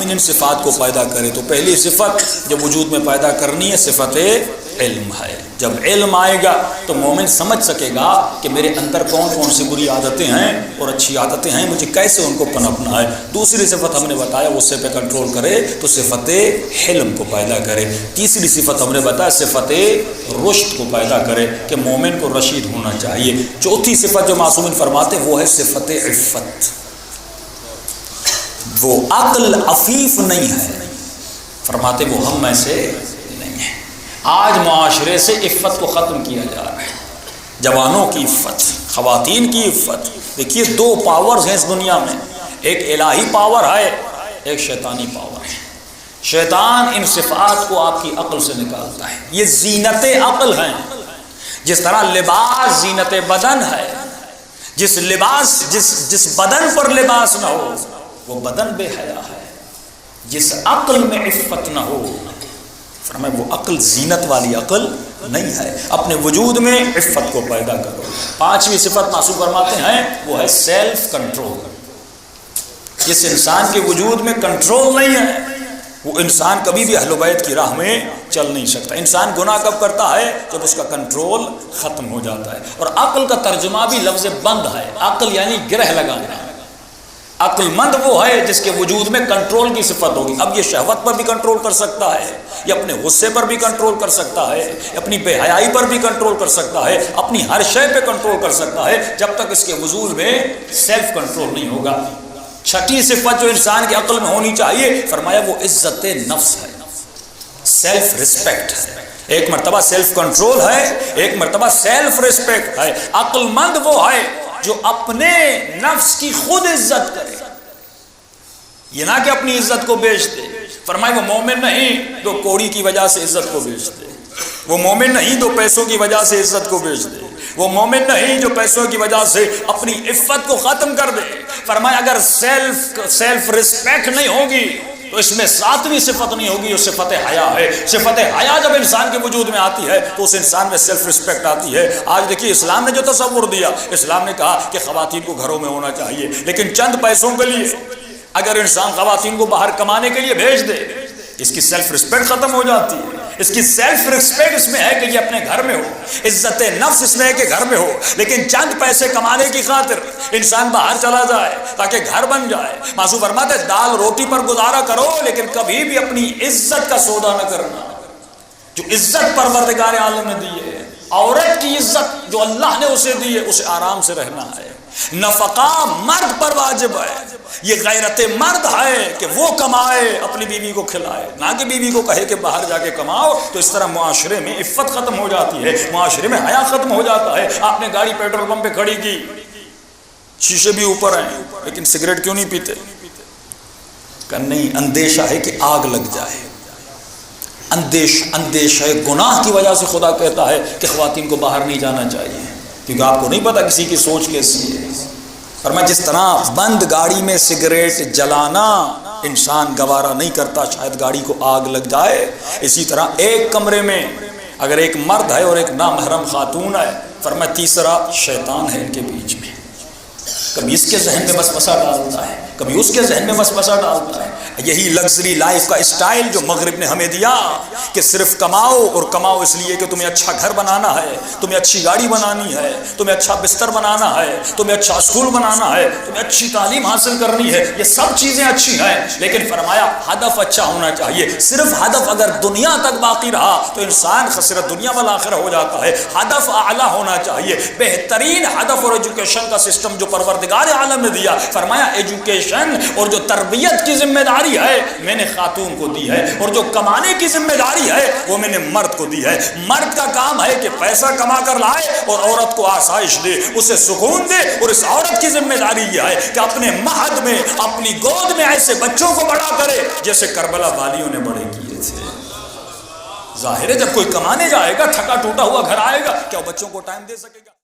مومن ان صفات کو پیدا کرے تو پہلی صفت جو وجود میں پیدا کرنی ہے صفت علم ہے. جب علم آئے گا تو مومن سمجھ سکے گا کہ میرے اندر کون کون سی بری عادتیں ہیں اور اچھی عادتیں ہیں, مجھے کیسے ان کو پنپنا ہے. دوسری صفت ہم نے بتایا غصے پہ کنٹرول کرے تو صفت حلم کو پیدا کرے. تیسری صفت ہم نے بتایا صفت رشد کو پیدا کرے کہ مومن کو رشید ہونا چاہیے. چوتھی صفت جو معصومین فرماتے وہ ہے صفت عفت. وہ عقل عفیف نہیں ہے, فرماتے وہ ہم میں سے نہیں ہے. آج معاشرے سے عفت کو ختم کیا جا رہا ہے. جوانوں کی عفت, خواتین کی عفت. دیکھیے دو پاورز ہیں اس دنیا میں, ایک الہی پاور ہے, ایک شیطانی پاور ہے. شیطان ان صفات کو آپ کی عقل سے نکالتا ہے. یہ زینت عقل ہیں. جس طرح لباس زینت بدن ہے, جس بدن پر لباس نہ ہو وہ بدن بے حیا ہے. جس عقل میں عفت نہ ہو فرمایا وہ عقل زینت والی عقل نہیں ہے. اپنے وجود میں عفت کو پیدا کرو. پانچویں صفت معصوم فرماتے ہیں وہ ہے سیلف کنٹرول. جس انسان کے وجود میں کنٹرول نہیں ہے وہ انسان کبھی بھی اہل بیت کی راہ میں چل نہیں سکتا. انسان گناہ کب کرتا ہے جب اس کا کنٹرول ختم ہو جاتا ہے. اور عقل کا ترجمہ بھی لفظ بند ہے. عقل یعنی گرہ لگانا. عقل مند وہ ہے جس کے وجود میں کنٹرول کی صفت ہوگی. اب یہ شہوت پر بھی کنٹرول کر سکتا ہے, یہ اپنے غصے پر بھی کنٹرول کر سکتا ہے, اپنی بے حیائی پر بھی کنٹرول کر سکتا ہے, اپنی ہر شے پہ کنٹرول کر سکتا ہے جب تک اس کے وجود میں سیلف کنٹرول نہیں ہوگا. چھٹی صفت جو انسان کی عقل میں ہونی چاہیے فرمایا وہ عزت نفس ہے, سیلف رسپیکٹ ہے. ایک مرتبہ سیلف کنٹرول ہے, ایک مرتبہ سیلف رسپیکٹ ہے. عقل مند وہ ہے جو اپنے نفس کی خود عزت کرے, یہ نہ کہ اپنی عزت کو بیچ دے. فرمائے وہ مومن نہیں جو کوڑی کی وجہ سے عزت کو بیچ دے, وہ مومن نہیں جو پیسوں کی وجہ سے عزت کو بیچ دے, وہ مومن نہیں جو پیسوں کی وجہ سے اپنی عفت کو ختم کر دے. فرمایا اگر سیلف رسپیکٹ نہیں ہوگی تو اس میں ساتویں صفت نہیں ہوگی, وہ صفت حیا ہے. صفت حیا جب انسان کے وجود میں آتی ہے تو اس انسان میں سیلف رسپیکٹ آتی ہے. آج دیکھیے اسلام نے جو تصور دیا, اسلام نے کہا کہ خواتین کو گھروں میں ہونا چاہیے, لیکن چند پیسوں کے لیے اگر انسان خواتین کو باہر کمانے کے لیے بھیج دے اس کی سیلف رسپیکٹ ختم ہو جاتی ہے. اس کی سیلف رسپیکٹ اس میں ہے کہ یہ اپنے گھر میں ہو, عزت نفس اس میں ہے کہ گھر میں ہو, لیکن چند پیسے کمانے کی خاطر انسان باہر چلا جائے تاکہ گھر بن جائے. معصوم فرماتے ہیں دال روٹی پر گزارا کرو لیکن کبھی بھی اپنی عزت کا سودا نہ کرنا. جو عزت پروردگار عالم نے دی ہے, عورت کی عزت جو اللہ نے اسے دی ہے, اسے آرام سے رہنا ہے. نفقہ مرد پر واجب ہے. یہ غیرت مرد ہے کہ وہ کمائے اپنی بیوی کو کھلائے, نہ کہ بیوی کو کہے کہ باہر جا کے کماؤ. تو اس طرح معاشرے میں عفت ختم ہو جاتی ہے, معاشرے میں حیا ختم ہو جاتا ہے. آپ نے گاڑی پیٹرول پمپ پہ کھڑی کی, شیشے بھی اوپر ہیں, لیکن سگریٹ کیوں نہیں پیتے؟ کہ نہیں, اندیشہ ہے کہ آگ لگ جائے. اندیشہ گناہ کی وجہ سے خدا کہتا ہے کہ خواتین کو باہر نہیں جانا چاہیے, کیونکہ آپ کو نہیں پتا کسی کی سوچ کیسی ہے. فرمایا جس طرح بند گاڑی میں سگریٹ جلانا انسان گوارا نہیں کرتا, شاید گاڑی کو آگ لگ جائے, اسی طرح ایک کمرے میں اگر ایک مرد ہے اور ایک نامحرم خاتون ہے, فرمایا تیسرا شیطان ہے ان کے بیچ میں. کبھی اس کے ذہن میں وسوسہ ڈالتا ہے, کبھی اس کے ذہن میں وسوسہ ڈالتا ہے. یہی لگژری لائف کا اسٹائل جو مغرب نے ہمیں دیا کہ صرف کماؤ اور کماؤ اس لیے کہ تمہیں اچھا گھر بنانا ہے, تمہیں اچھی گاڑی بنانی ہے, تمہیں اچھا بستر بنانا ہے, تمہیں اچھا اسکول بنانا ہے, تمہیں اچھی تعلیم حاصل کرنی ہے. یہ سب چیزیں اچھی ہیں, لیکن فرمایا ہدف اچھا ہونا چاہیے. صرف ہدف اگر دنیا تک باقی رہا تو انسان خسرت دنیا والآخرہ ہو جاتا ہے. ہدف اعلیٰ ہونا چاہیے. بہترین ہدف اور ایجوکیشن کا سسٹم جو پروردگار عالم نے دیا, فرمایا ایجوکیشن اور جو تربیت کی ذمہ داری ہے میں نے خاتون کو دی ہے, اور جو کمانے کی ذمہ داری ہے وہ میں نے مرد کو دی ہے. مرد کا کام ہے کہ پیسہ کما کر لائے اور عورت کو آسائش دے, اسے سکون دے. اور اس عورت کی ذمہ داری یہ ہے کہ اپنے مہد میں اپنی گود میں ایسے بچوں کو بڑا کرے جیسے کربلا والیوں نے بڑے کیے تھے. ظاہر ہے جب کوئی کمانے جائے گا, تھکا ٹوٹا ہوا گھر آئے گا, کیا بچوں کو ٹائم دے سکے گا؟